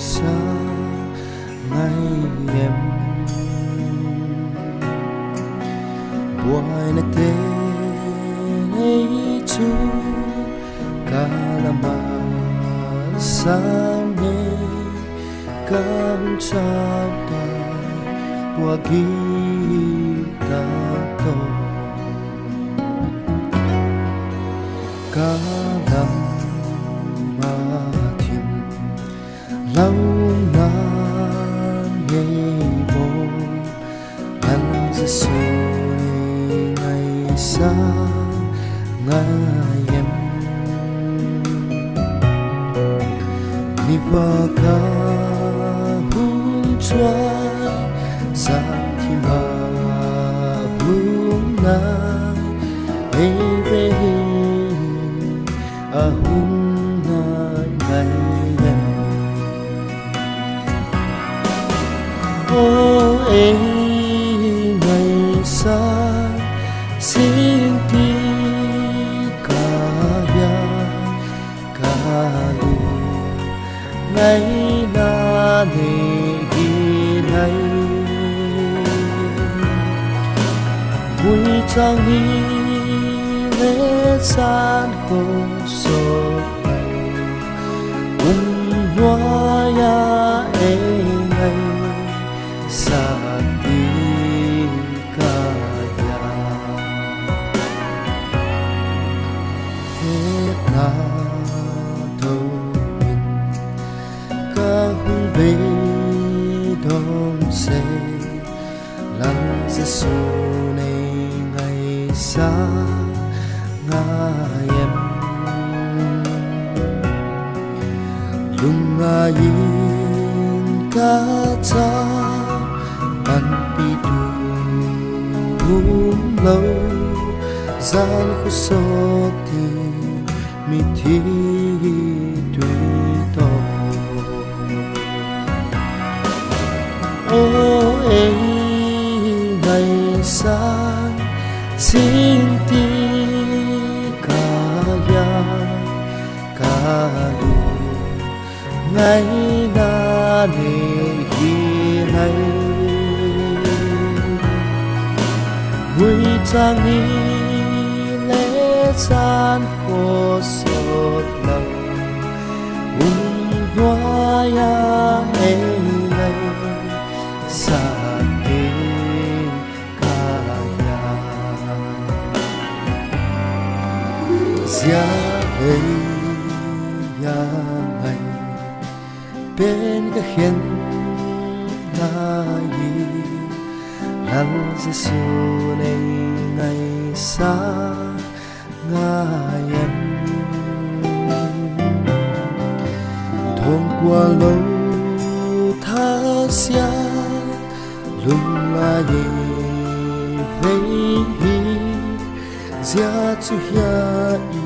xa ngay em buai na te nei chu kalama sa ne kam chapa buagi ta to kalam ma thim lâu na nghe bố ăn ra số ngày xa ngày em đi qua cả hôn choai ra thì mà hôn na hey về à hôn na ngày em ô ấy ngày xa xin đi cả ya cả lu ngày na để ghi này vui trang đi lễ san khổ sốt hoa ya ấy ngày sa đi cả ya hết na đâu mình cả hung bê đông sẽ lắng ra số này ngày xa ngày em lung ngayin ka cha ban pi tu lâu gian khu so ti mi thi tùy to ô ấy ngày xa xin ti cả ya cả lu ngày na để khi này vui trang đi lễ gian khổ sốt lòng hoa ya ấy này sa kê cả ya giá ấy ya ngày bên cái khiến ai lăn ra số này ngày xa ngày em thôn qua lâu tha xa lung ai về hi giá chu ya i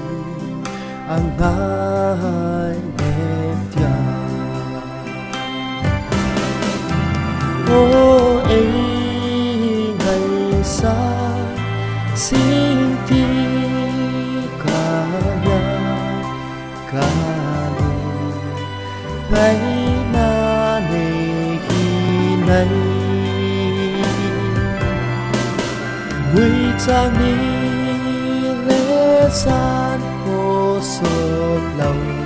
ang ai em tia ô ấy ngày xa xin ti cả ya cả lu ngày na để khi này vui trang đi lễ gian khổ sốt lòng